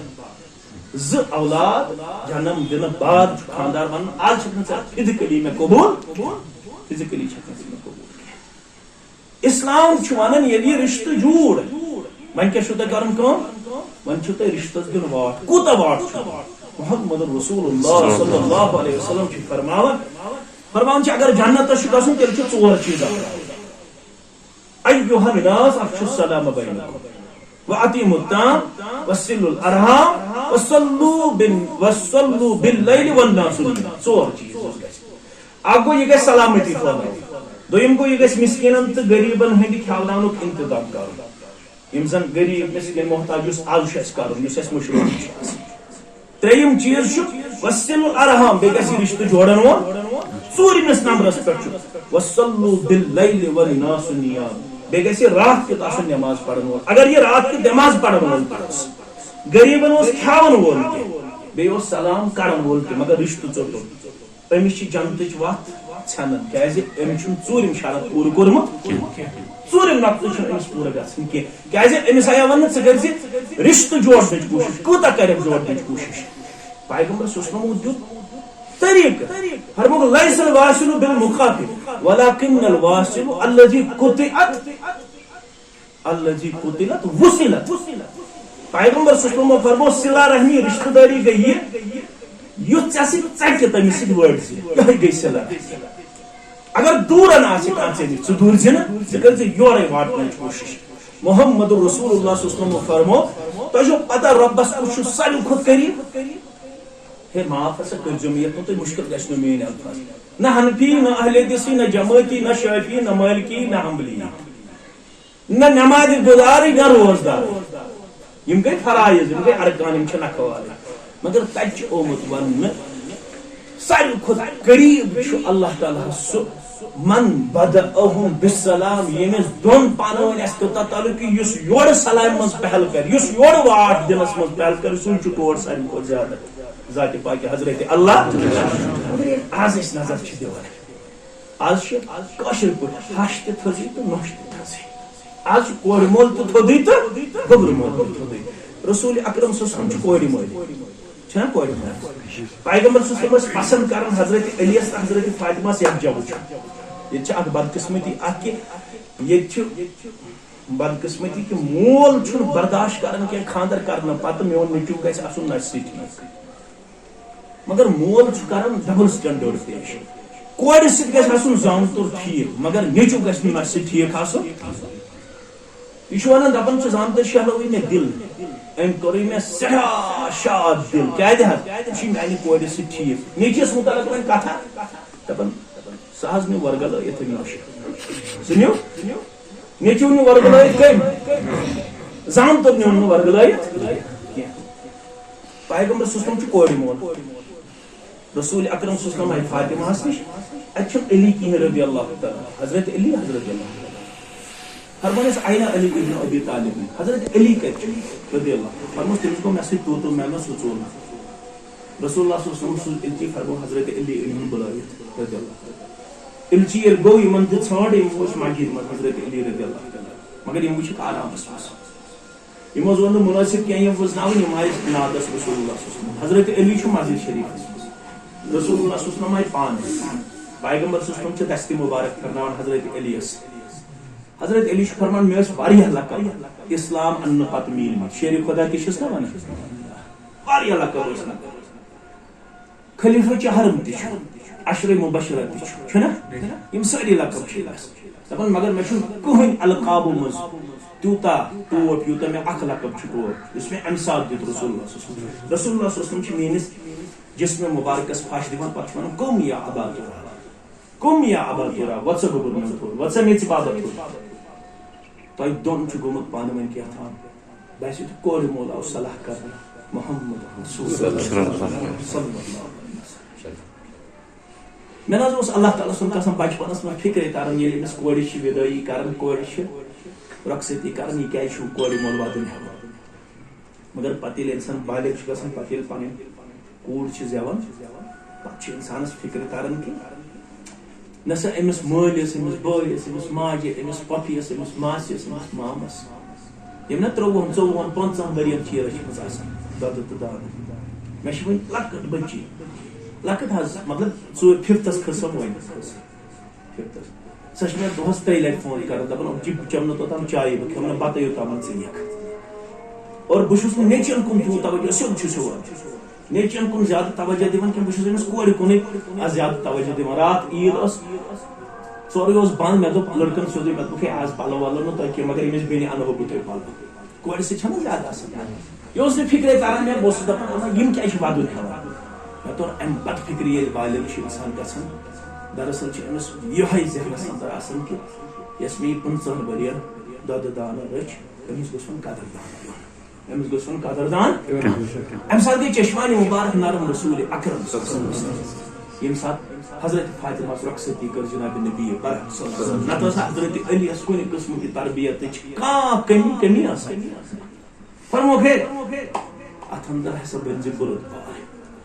ز اولاد جنم دن بعد خاندار بنان آج چھکھ نہ فزیکلی میں قبول فزیکلی چھکھ نہ قبول اسلام چھ ونان ییٚلہِ رشتہ جوڑ ون کیا چھو تۄہہِ کرُن کٲم ون چھو تۄہہِ رشتس دیُن واٹ کوٗتاہ واٹ چھُ محمد رسول اللہ صلی اللہ علیہ وسلم چھ فرمان اگر جنتس چھ گژھُن تیٚلہِ چھُ ژور چیٖز ایُّہا الناس افشوا السلام بینکم وأطیعوا الطعام وصلوا الارحام وصلوا باللیل والناس نِیام ژور چیٖز اکھ گوٚو یہِ گژھِ سلامتی پھٔہلٲوِتھ دوٚیِم گوٚو یہِ گژھِ مسکیٖنن تہٕ غریٖبن ہٕنٛدِ کھیاوناونُک انتظام کرُن یِم زن غریٖب مسکیٖن محتاج یُس آز چھُ اَسہِ کرُن یُس اَسہِ مشروٗع چھُ آسان ترٛیٚیِم چیٖز چھُ وصلوا الارحام بیٚیہِ گژھِ یہِ رشتہٕ جوڑن وول ژوٗرمِس نمبرس پٮ۪ٹھ چھُ وصلوا باللیل والناس نِیام بیٚیہِ گژھِ یہِ راتھ کیُتھ آسُن نٮ۪ماز پرن وول اگر یہِ راتھ کیُتھ نٮ۪ماز پرن وول تہِ اوس غریٖبن اوس کھیاون وول تہِ بیٚیہِ اوس سلام کرن وول تہِ مگر رشتہٕ ژوٚٹُن أمِس چھِ جنتٕچ وتھ ژھٮ۪نان کیازِ أمِس چھُنہٕ ژوٗرِم شرط پوٗرٕ کوٚرمُت ژوٗرِم نقطہٕ چھُنہٕ أمِس پوٗرٕ گژھان کینٛہہ کیازِ أمِس آیا وننہٕ ژٕ کٔرۍ زِ رشتہٕ جوڑنٕچ کوٗشش کوٗتاہ کرکھ جوڑنٕچ کوٗشش پیغمبر صلی اللہ علیہ وسلم دیُت طریقہٕ فرمووُکھ لیس الواصل بالمقاطع ولكن الواصل الذي قطعت وصلت پیغمبر صلی اللہ علیہ وسلم فرموو صلہ رحمی رشتہ داری گئی یہ یُتھ ژےٚ سۭتۍ ژکہِ تٔمِس سۭتۍ وٲڑۍ زِ یِہے گٔے صلہ اگر دوٗرن آسہِ کانٛہہ ژےٚ نِش ژٕ دوٗرزِ نہٕ ژٕ کٔرۍ زِ یورے واتنٕچ کوٗشش محمد رسول اللہ صلی اللہ علیہ وسلم فرموو تۄہہِ چھو پتہ رۄبس کُس چھُ ساروی کھۄتہٕ قریٖب ہے معاف ہسا کٔرۍزیو مےٚ یتھ تۄہہِ مُشکل گژھِ نہٕ میٲنۍ الفاظ نہ حنفی نہ اہل حدیثی نہ جمٲعتی نہ شافعی نہ مالکی نہ حنبلی نہ نماز گزاری نہ روزدار یم گٔے فرائض یم گٔے ارکان یم چھِ نکھوالے مگر تتہِ چھُ آمُت وننہٕ ساروی کھۄتہٕ قریٖب چھُ اللہ تعالیٰ سُہ من بدأہم بالسلام ییٚمِس دۄن پانہٕ ؤنۍ آسہِ توٚتاہ تعلق کہ یُس یورٕ سلامہِ منٛز پہل کرِ یُس یورٕ واٹ دِنس منٛز پہل کرِ سُے چھُ تور ساروی کھۄتہٕ زیادٕ ذاتِ پاکہِ حضرت اللہ آز أسۍ نظر چھِ دِوان آز چھِ کٲشِر پٲٹھۍ ہش تہِ تھٔزٕے تہٕ نۄش تہِ تھٔزٕے آز چھُ کورِ مول تہِ تھوٚدُے تہٕ گوٚبرٕ مول تہِ تھوٚدُے رسول اکرم صلی اللہ علیہ وسلم چھُ کورِ مٲلۍ چھُنہ کورِ مٲلۍ پیغمبر صلی اللہ علیہ وسلم ٲسۍ پسند کران حضرت علی یس تہٕ حضرت فاطمہ یکجا وٕچھُن ییٚتہِ چھِ اکھ بدقسمتی اکھ کہ ییٚتہِ چھُ بدقسمتی کہ مول چھُنہٕ برداشت کران کینٛہہ خاندر کرنہٕ پتہٕ میون نیٚچوٗ گژھِ آسُن نشہِ سۭتی مگر مول چھُ کران ڈبل سٹینڈٲرڈ پیش کورِ سۭتۍ گژھِ آسُن زامتُر ٹھیٖک مگر نیٚچوٗ گژھِ نہٕ نشہِ سۭتۍ ٹھیٖک آسُن یہِ چھُ ونان دپان چھُ زامتٕرۍ شہلوٕے مےٚ دِل أمۍ کوٚرُے مےٚ سٮ۪ٹھاہ شاد دِل کیازِ حظ یہِ چھُ میانہِ کورِ سۭتۍ ٹھیٖک نیٚچوِس مُتعلق وۄنۍ کتھا دپان سُہ حظ نیوٗ ورگلٲیِتھ نوشہِ سُہ نیوٗ نیٚچوٗ نیوٗ ورگلٲیِتھ کٔمۍ زامتُر نیوٗن نہٕ ورگلٲیِتھ کینٛہہ پیغمبر صلی اللہ علیہ وسلم چھُ کورِ مول رسول اکرم صلی اللہ علیہ وسلم آیہِ فاطمہس نِش اتہِ چھُنہٕ علی کِہیٖنۍ رضی اللہ تعالیٰ حضرت علی حضرت اللہ فرمانس آینا علی ابن ابی طالب حضرت علی کتہِ چھُ رضی اللہ فرموس تٔمِس گوٚو مےٚ سۭتۍ توتُر مےٚ لوٚگ سُہ ژوٚل رسول اللہ صلی اللہ علیہ وسلم سُنٛد الچی فرمو حضرت علی أنۍہُن بُلٲوِتھ رضی اللہ الچی ییٚلہِ گوٚو یِمن دِژ ژھانٛڈ یِم وٕچھ مسجد منٛز حضرت علی رضی اللہ تعالیٰ مگر یِم وٕچھِکھ آرامس منٛز یِمو حظ ووٚن نہٕ مُنٲسِب کینٛہہ یِم وٕزناوٕنۍ یِم آیہِ نادس رسول اللہ صلی اللہ علیہ وسلم حضرت علی چھُ مسجد شریفس منٛز رسول اللہ صلی اللہ علیہ وسلم آیہِ پانہٕ پیغمبر صلی اللہ علیہ وسلم چھِ دستہِ مُبارک کرناوان حضرت علی یس حضرت علی چھُ فرمان مےٚ ٲسۍ واریاہ لقب اسلام اننہٕ پتہٕ میٖلمٕتۍ شیرِ خۄدا تہِ چھِس نہ ونان واریاہ لقب ٲسۍ نہ خلیفہ چہرم تہِ چھُ عشرِ مبشرہ تہِ چھُنہ یِم سٲری لقب چھِ دپان مگر مےٚ چھُنہٕ کٕہٕنۍ القابو منٛز تیوٗتاہ ٹوٹھ یوٗتاہ مےٚ اکھ لقب چھُ ٹوٹھ یُس مےٚ امہِ ساتہٕ دیُت رسول اللہ صلی اللہ علیہ وسلم رسول اللہ صلی اللہ علیہ وسلم چھِ میٲنِس جسمِ مبارکس پھش دِوان پتہٕ چھُ ونان قم یا ابا تُرا قم یا ابا تُرا وۄتھ سا گوٚبُر منٛز وۄتھ سا میٚژِ بابت تۄہہِ دۄن چھُ گوٚمُت پانہٕ ؤنۍ کیٛاہتام باسہِ تہٕ کورِ مول آو صلاح کرنہٕ محمد رسول مےٚ نہ حظ اوس اللہ تعالیٰ سُنٛد قسم بچپنس منٛز فِکرے تران ییٚلہِ أمِس کورِ چھِ وِدٲیی کران کورِ چھِ رۄخصتی کران یہِ کیازِ چھُو کورِ مول واتُن ہٮ۪وان مگر پتہٕ ییٚلہِ اِنسان بالغ چھُ گژھان پتہٕ ییٚلہِ پنٕنۍ کوٗر چھِ زٮ۪وان پتہٕ چھُ اِنسانس فِکرِ تران کہِ نہ سا أمِس مٲلِس أمِس بٲیِس أمِس ماجہِ أمِس پۄپھِیس أمِس ماسِس أمِس مامس یِم نا 13 14 15 ؤرین چھِ یہِ رٔچھمٕژ آسان دۄدٕ تہٕ دانہٕ مےٚ چھِ وۄنۍ لۄکٕٹ بٔچی لۄکٕٹ حظ مطلب 5th کھسان وۄنۍ 5th سۄ چھِ مےٚ دۄہس 3 لٹہِ فون کران دپان بہٕ چٮ۪مہٕ نہٕ توٚتام چایہِ بہٕ کھٮ۪مہٕ نہٕ بتہٕ یوٚتام ژٕ یِکھ اور بہٕ چھُس نہٕ نیٚچوٮ۪ن کُن تیوٗت توجہ سیوٚد چھُس یِوان نیٚچوٮ۪ن کُن زیادٕ توجہ دِوان کینٛہہ بہٕ چھُس أمِس کورِ کُنُے زیادٕ توجہ دِوان راتھ عیٖد ٲس سورُے اوس بنٛد مےٚ دوٚپ لڑکن سیوٚدُے مےٚ دوٚپُکھ ہے آز پلو ولو نہٕ تۄہہِ کینٛہہ مگر أمِس بیٚنہِ انہو بہٕ تۄہہِ پلو کورِ سۭتۍ چھنہ زیادٕ آسان یہِ اوس نہٕ فِکرے تران مےٚ بہٕ اوسُس دپان یِم کیازِ چھِ ودُن ہٮ۪وان مےٚ توٚر امہِ پتہٕ فِکرِ ییٚلہِ بالغ چھُ اِنسان گژھان دراصل چھِ أمِس یِہوے ذہنس انٛدر آسان کہِ یۄس مےٚ یہِ 15 ؤرین دۄدٕ دانہٕ رٔچھ أمِس گوٚژھ وۄنۍ قدردان دیُن أمِس گوٚژھ وۄنۍ قدردان امہِ ساتہٕ گٔے چشمانہِ مُبارک نرم رسوٗلِ اکرم ییٚمہِ ساتہٕ حضرت فاطمہس رۄخصتی کٔر جناب نبی برحق نتہٕ ٲس حضرت علی یس کُنہِ قٕسمٕچ تربیتٕچ کانٛہہ کمی آسان فرموکھ ہے اتھ انٛدر ہسا بٔنزِ بُردبار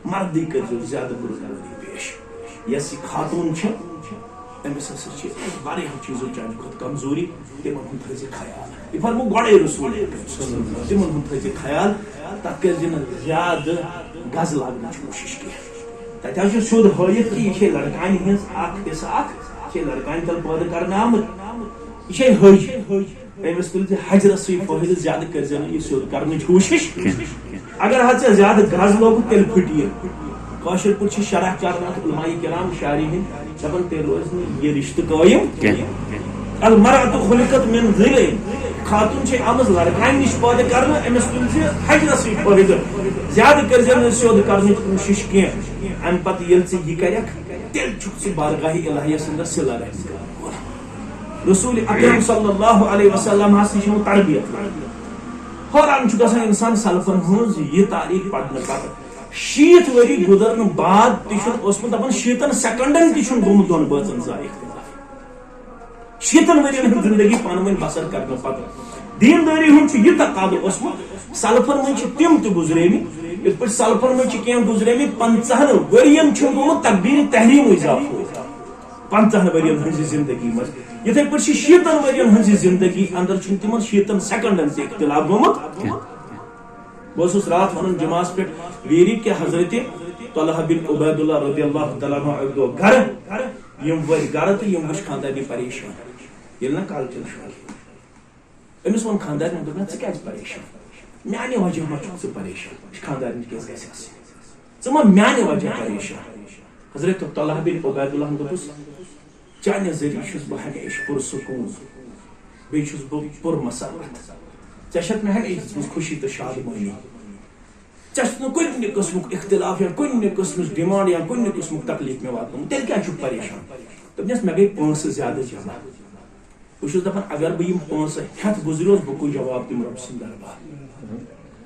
مردی کٔرزیٚو زیادٕ بُردبٲری پیش یۄس یہِ خاتوٗن چھِ أمِس ہسا چھِ واریاہو چیٖزو چانہِ کھۄتہٕ کمزوری تِمن ہُنٛد تھٲیزِ خیال یہِ فرمو گۄڈے رسوٗل تِمن ہُنٛد تھٲیزِ خیال تتھ کٔرزِ نہٕ زیادٕ گز لاگنٕچ کوٗشش کینٛہہ تتہِ حظ چھُ سیوٚد ہٲیِتھ کہِ یہِ چھے لڑکانہِ ہٕنٛز اکھ حصہٕ اکھ یہِ چھے لڑکانہِ تل پٲدٕ کرنہٕ آمٕژ یہِ چھے حج أمِس تُلزِ حجرس سۭتۍ فٲیدٕ زیادٕ کٔرزِ نہٕ یہِ سیوٚد کرنٕچ کوٗشش اگر حظ ژےٚ زیادٕ گز لوگُتھ تیٚلہِ پھٕٹہِ یہِ کٲشِر پٲٹھۍ چھِ شرح کران اتھ علماء کرام شاعری ہٕنٛدۍ دپان تیٚلہِ روزِ نہٕ یہِ رشتہٕ قٲیِم المرأة خُلقت من ضلعٍ خاتون چھے آمٕژ لڑکانہِ نِش پٲدٕ کرنہٕ أمِس تُلزِ حجرس سۭتۍ فٲیدٕ زیادٕ کٔرزِ نہٕ سیوٚد کرنٕچ کوٗشش کینٛہہ امہِ پتہٕ ییٚلہِ ژٕ یہِ کرکھ تیٚلہِ چھُکھ ژٕ بارگاہہِ الہیس انٛدر صلہ رحمی کران رسول اکرم صلی اللہ علیہ وسلم ہسا چھُ تربیت حٲران چھُ گژھان انسان سلفن ہٕنٛز یہِ تاریٖخ پرنہٕ پتہٕ 60 ؤری گُزرنہٕ بعد تہِ چھُنہٕ اوسمُت دپان 60 سیکنڈن تہِ چھُنہٕ گوٚمُت دۄن بٲژن زایہِ 60 ؤرین ہٕنٛز زندگی پانہٕ ؤنۍ بسر کرنہٕ پتہٕ دیندٲری ہُنٛد چھُ یہِ تقاضہٕ اوسمُت سلفن منٛز چھِ تِم تہِ گُزریمٕتۍ یِتھ پٲٹھۍ سلفن منٛز چھِ کینٛہہ گُزریمٕتۍ 50 ؤرین چھُ گوٚمُت تقبیٖر تحریٖم اضافہٕ 50 ؤرین ہٕنٛزِ زندگی منٛز یِتھے پٲٹھۍ چھِ 60 ؤرین ہٕنٛزِ زندگی انٛدر چھُنہٕ تِمن 60 سیکنڈن تہِ اختلاف گوٚمُت بہٕ اوسُس راتھ ونان جمعس پٮ۪ٹھ ویری کہِ حضرت طلحہ بن عبید اللہ رضی اللہ تعالیٰ عنہ اکہِ دۄہ گرٕ یِم ؤتھۍ گرٕ تہٕ یِم وٕچھ خاندارنہِ پریشان ییٚلہِ نہ کالچن چھُ أمِس ووٚن خاندارنہِ دوٚپ ژٕ کیازِ پریشان میانہِ وجہ ما چھُکھ ژٕ پریشان خاندارنہِ کیٛازِ گژھِ آسٕنۍ ژٕ ما میانہِ وجہ پریشان حضرت طلحہ بن عبید اللہ دوٚپُس چانہِ ذٔریعہٕ چھُس بہٕ ہمیشہٕ پُرسکوٗن بیٚیہِ چھُس بہٕ پُرمسرت ژےٚ چھتھ مےٚ ہمیشہٕ دِژمٕژ خوشی تہٕ شادمٲنی ژےٚ چھُتھ نہٕ کُنہِ قٕسمُک اختلاف یا کُنہِ قٕسمٕچ ڈِمانڈ یا کُنہِ قٕسمُک تکلیٖف مےٚ واتنومُت تیٚلہِ کیٛازِ چھُکھ پریشان دوٚپنس مےٚ گٔے پونٛسہٕ زیادٕ جمع بہٕ چھُس دپان اگر بہٕ یِم پونٛسہٕ ہٮ۪تھ گُزریوس بہٕ کُس جواب دِمہٕ رۄبہٕ سٕنٛدِ دربار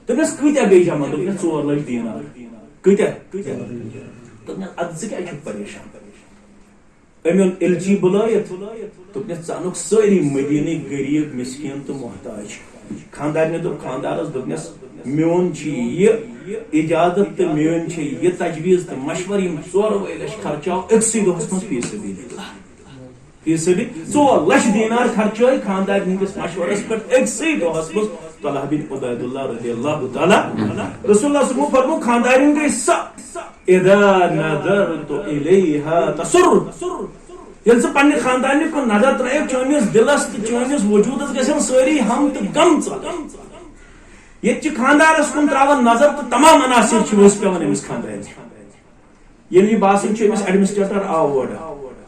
دوٚپنس کۭتیاہ گٔے جمع دوٚپنس 4 لچھ دینار کۭتیاہ دوٚپنس ادٕ ژٕ کیٛازِ چھُکھ پریشان أمۍ اوٚن ایلچی بُلٲیِتھ دوٚپنس ژٕ اَنُکھ سٲری مدیٖنٕکۍ غریٖب مسکیٖن تہٕ محتاج خاندارنہِ دوٚپ خاندارس دوٚپنس میون چھُ یہِ اِجازت تہٕ میٲنۍ چھِ یہِ تجویٖز تہٕ مشور یِم 4 لچھ خرچاو أکسٕے دۄہس منٛز فی سبیل اللہ فی سبیل 4 لچھ دینار خرچٲے خاندارنہِ ہٕنٛدِس مشورس پٮ۪ٹھ أکسٕے دۄہس منٛز طلحہ بن عبید اللہ رضی اللہ تعالیٰ رسول اللہ صلی فرمو خاندارنہِ گٔے سۄ اذا نظرت الیہا تسر ییٚلہِ ژٕ پننہِ خاندارنہِ کُن نظر ترٲیکھ چٲنِس دِلس تہٕ چٲنِس وجوٗدس گژھن سٲری ہم تہٕ غم ژلٕنۍ ییٚتہِ چھِ خاندارس کُن تراوان نظر تہٕ تمام عناصر چھِ ؤسۍ پیوان أمِس خاندارنہِ ییٚلہِ یہِ باسان چھُ أمِس ایڈمنسٹریٹر آو اورٕ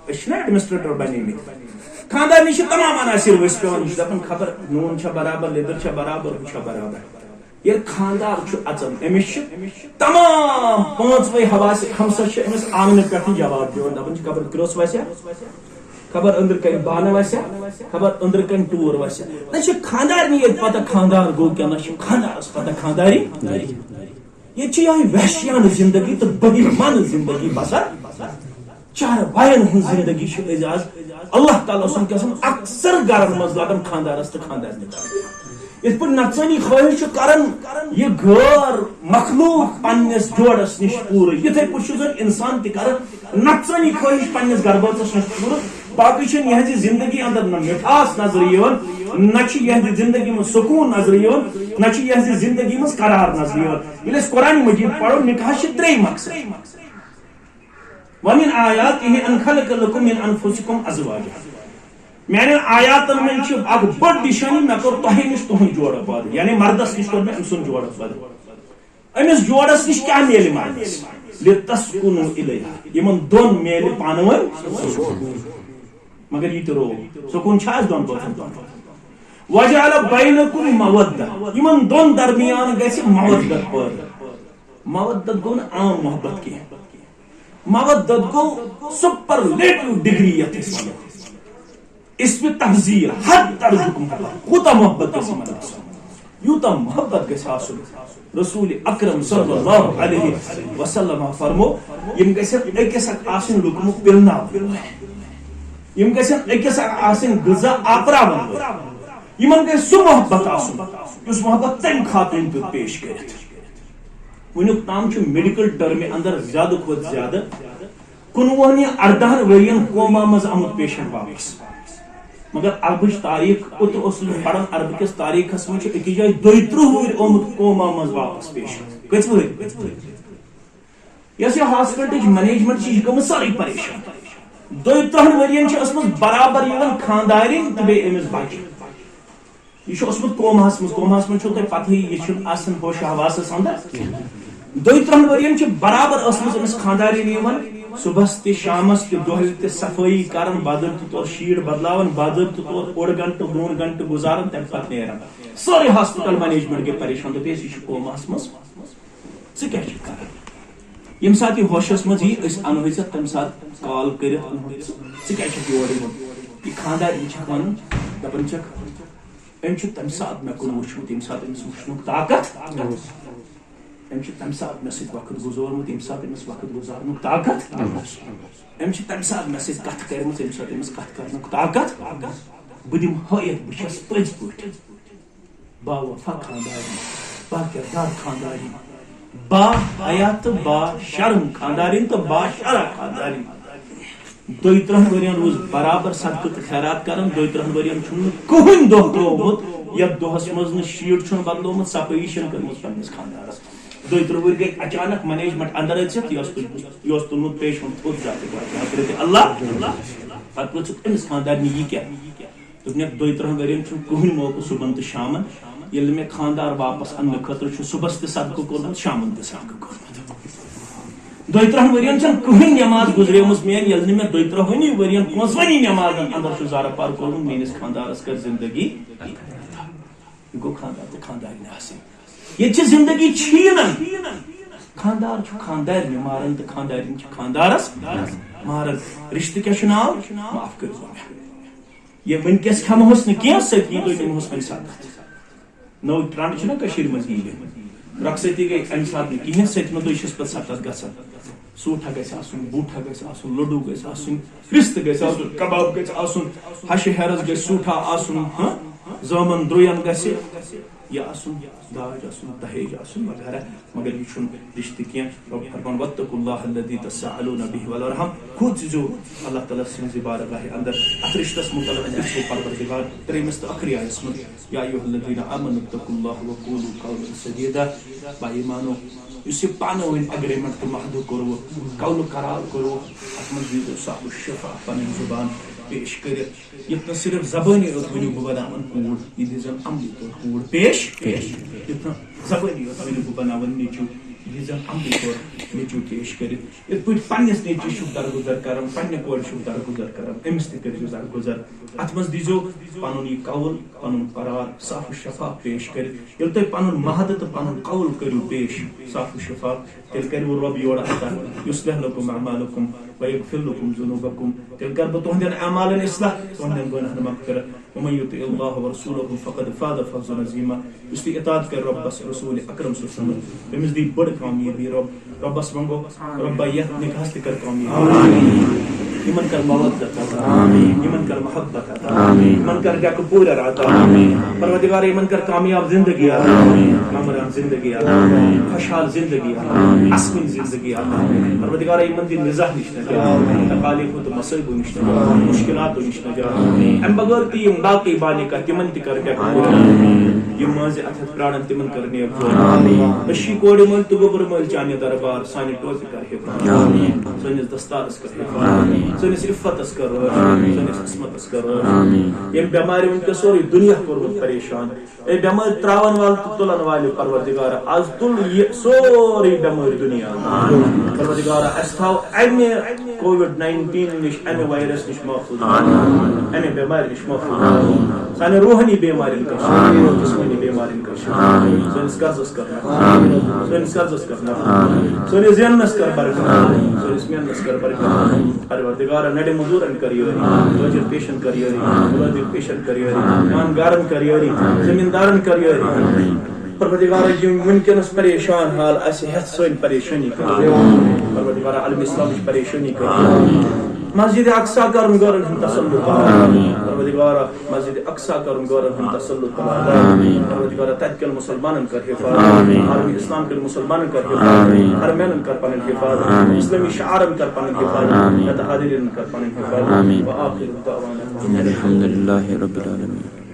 أسۍ چھِنہ ایڈمنسٹریٹر بنیمٕتۍ خاندارنہِ چھِ تمام عناصر ؤسۍ پیوان یہِ چھُ دپان خبر نوٗن چھا برابر لیدٕر چھا برابر ہُہ چھا برابر ییٚلہِ خاندار چھُ اژان أمِس چھِ تمام 5 ہمسا چھِ أمِس آنٛگنہٕ پٮ۪ٹھٕے جواب دِوان دپان چھِ خبر کرٛوٚس وسیا خبر أندر کن بانہ وسیا خبر أندر کن ٹور وسیا نہ خاندار نہیں پتہ خاندار گو کیا نہ خاندارس پتہ خانداری یہ وحشیانہ زندگی تو بہیمانہ زندگی بسر چار بائن ہن زندگی اعزاز اللہ تعالیٰ سن کیا اکثر گھرن مز لگان خاندارس تو خاندار اس پر نفسانی خواہش کرن یہ غیر مخلوق پنس جوڑس نش پور یتھے پہ انسان تہ کرن نفسانی خواہش پنس گرباچس نش پور باقی چھ یہ زندگی اندر نہ مٹھاس نظر یوان نہ یہ زندگی میں سکون نظر یوان نہ یہ زندگی میں قرار نظر یوان یل قرآن مجید پڑھو نکاح چھ ترے مقصد ومن آیاتہ ان خلق لکم من انفسکم ازواجا میانے آیاتن من چھ اک بڑ نشانی میں کور تہ نش تہن جوڑ پاد یعنی مردس نش کور میں امسن جوڑ پاد امس جوڑس نش کیا میل مردس لتسکنوا الیہ یمن دون میل پانون مگر یہ تو سکون چھاس دون بوتن وجعل بینکم مودہ یمن دون درمیان گژھِ مودت پٲدٕ مودت گو نہ عام محبت کی مودت گو سپرلیٹو ڈگری یتھ اس میں تفضیل حد درجک محبت کوتا محبت گژھِ مطلب یوتا محبت گژھِ آسن رسول اکرم صلی اللہ علیہ وسلم فرمو یم گژھن أکِس اکھ آسن لُکمُت پِلناوٕنۍ یم گژھن أکِس اکھ آسن غذا آپراون وٲلۍ یمن گژھِ سُہ محبت آسن یُس محبت تمہِ خاتون پیوٚت پیش کٔرِتھ ونیُک تام چھ میڈیکل ٹرم اندر زیادہ کھوت زیادہ 19 یا 18 ورین کوما مز آمت پیشنٹ واپس مگر عربچ تاریخ اوتر اس پڑھن عرب کس تاریخس من چھ اکی جائے 32 ور آمت کوما مز واپس پیشنٹ کچھ ور یس یہ ہاسپٹل مینجمنٹ چھ گم ساری پریشان 32 ورین چھ اسمت برابر یوان خاندارین تہ بے امس بچ یہ چھ اسمت کوماس من چھ تہ پتہ یہ چھ آسن ہوش حواس اندر 32 ورین چھ برابر اسمت امس خاندارین یوان صبح تہ شامس تہ دۄہلہِ تہ صفائی کرن باضابطہ طور شیٹ بدلاون باضابطہ طور 1 گھنٹہ 2 گھنٹہ گزارن تمہ پتہ نیران سارے ہاسپٹل مینجمنٹ گئی پریشان دپیس یہ چھ کوماس مز ژٕ کیاہ چھ کران یم سات یہ ہوشس مز یہ اس انوے ژےٚ تمہ سات کال کٔرِتھ ژٕ کیاہ چھکھ یور یوان یہ خاندار یہ چھکھ ونان دپان چھکھ أمۍ چھُ تمہ سات مےٚ کُن وٕچھمُت ییٚمہِ ساتہٕ أمِس وٕچھنُک طاقت أمۍ چھُ تمہ ساتہٕ مےٚ سۭتۍ وقت گُزورمُت ییٚمہِ ساتہٕ أمِس وقت گُزارنُک طاقت أمۍ چھِ تمہ ساتہٕ مےٚ سۭتۍ کتھ کٔرمٕژ ییٚمہِ ساتہٕ أمِس کتھ کرنُک طاقت بہٕ دِمہٕ ہٲیِتھ بہٕ چھَس پٔزۍ پٲٹھۍ با وفا خاندارین با کردار خاندارین با حیا تہٕ با شرم خاندارین تہٕ با شرع خاندارین 32 ورین روز برابر صدقہ تہ خیرات کرن 32 ورین چھُنہٕ کٕہٕنۍ دۄہ ترٛوومُت یتھ دۄہس منٛز نہٕ شیٹ چھُنہٕ بدلومُت صفٲیی چھنہٕ کٔرمٕژ پننس خاندارس 32 ؤری گٔے اچانک مینیجمنٹ اندر أژِتھ یہِ اوس تُلمُت پیشنٹ تھوٚد ذاتہِ حضرت اللہ پتہٕ پرٛژھُکھ أمِس خاندارنہِ یہِ کیٛاہ دوٚپنکھ 32 ؤرین چھُنہٕ کٕہٕنۍ موقعہٕ صُبحن تہٕ شامن ییٚلہِ مےٚ خاندار واپس اننہٕ خٲطرٕ چھُ صُبحس تہِ صدقہٕ کوٚرمُت شامن تہِ صدقہٕ کوٚرمُت 32 ؤرین چھنہٕ کٕہٕنۍ نٮ۪ماز گُزریمٕژ میٲنۍ ییٚلہِ نہٕ مےٚ 32 ؤرین 5 نٮ۪مازن اندر چھُ زارٕ پار کوٚرمُت میٲنِس خاندارس کٔر زندگی یہ گو خاندار تو خاندارین آسن یہ چھ زندگی چھینن خاندار چھ خاندار مارن تو خاندارین چھ خاندارس مارن رشتہ کیا چھ ناو معاف کر دو یہ ونکس کھمہوس نہ کینٛہہ سۭتی تو دمہوس وۄنۍ صدقہ نو ٹرنڈ چھ نا کشیر مز یہ رقصتی گئی امہِ ساتہٕ نہٕ کِہیٖنۍ سۭتۍ تو چھس پتہٕ سطس گژھان سوٹھا گژھِ آسُن بوٗٹھا گژھِ آسُن لڈوٗ گژھِ آسُن رِستہٕ گژھِ آسُن کباب گژھِ آسُن ہشہِ ہیرس گژھِ سوٹھا آسُن زامن درٛوین گژھِ یہ آسُن داج آسُن دہیج آسُن وغیرہ مگر یہ چھُنہٕ رشتہٕ کینٛہہ رب فرمان واتقوا اللہ الذی تساءلون به والارحام کھوژِزیو اللہ تعالیٰ سٕنٛزِ بارگاہ اندر اتھ رشتس متعلق پرژھو پروردگار ترٛیٚیمِس تہٕ ٲخری آیس منٛز یا ایھا الذین آمنوا اتقوا اللہ وقولوا قولا سدیدا با ایمانو یُس یہِ پانہٕ ؤنۍ اگریمنٹ تہٕ معاہدٕ کوٚروٕ قولہٕ قرار کوٚروٕ اتھ منٛز دیٖزیو صاحب الشفا پنٕنۍ زُبان پیش کٔرِتھ یتھ نہٕ صرف زبٲنی یوت ؤنِو بہٕ بناون کوٗر یہِ دیٖزن عملی طور کوٗر پیش یتھ نہٕ زبٲنی یوت ؤنِو بہٕ بناون نیٚچوٗ یہ زن عملی طور نیچو پیش کرت ات پہ پنس نیچی درگزر کران پنہ کور درگزر کران امس تہ کرو درگزر ات مز دیزو پنن یہ قول پنن قرار صاف و شفاف پیش کرت یل تہ پنن مہد تو پنن قول کرو پیش صاف و شفاف تیل کرو رب یور عطا یصلح لكم اعمالكم ويغفر لكم ذنوبكم تیل کر بہ تہندین اعمالن اصلاح تہندین گناہن مغفرت ومن يطع الله ورسوله فقد فاز فوزا عظيما اس کی اطاعت کر رب بس رسول اکرم صلی اللہ علیہ وسلم تمس دی بڑ کامیابی رب بس منگو رب یہ نکاح کر کامیابی ایمن کر مودت عطا ایمن کر محبت عطا ایمن کر گہ پورا عطا پروردگار ایمن کر کامیاب زندگی عطا کامران زندگی عطا خوشحال زندگی عطا اسمن زندگی عطا پروردگار ایمن دی نزاح نش نجات تکالیف و مصائب نش نجات مشکلات نش نجات ام بغیر تی باقی بانی کا تمن تہ کر گہ پورا یہ ماضی اتھ پران تمن کرنے اشی کوڑ مل تو گبر مل چانے دربار سانی ٹوز کر حفاظت سنس دستارس کر حفاظت سنس عفتس کر سنس عصمتس کر یم بیماری ون سوری دنیا کورمت پریشان اے بیمار تراون وال تلن والے پروردگار آز تل یہ سوری بیماری دنیا پروردگار اس تھاو امہ کووڈ-19 نش امہ وائرس نش محفوظ امہ بیماری نش محفوظ سانہ روحانی بیماری کا جسمانی بیماری کا سنس قرضس کرنا سنس قرضس کرنا سنس زینس کر برکت سنس محنت کر برکت پروردگار نڈ مزورن کریوری تاجر پیشن کریوری ملازم پیشن کریوری کانگارن کریوری زمیندارن کریوری پروردگار یم ونکس پریشان حال اس ہت سن پریشانی کر پروردگار عالم اسلام پریشانی کر مسجد اقصی کرن گورن ہم تسلط پروردگار مسجد اقصی کرن گورن ہم تسلط پروردگار تکل مسلمانن کر حفاظت عالم اسلام کے مسلمانن کر حفاظت حرمین کر پنن حفاظت اسلامی شعارن کر پنن حفاظت متحدین کر پنن حفاظت واخر دعوانا الحمد لله رب العالمین.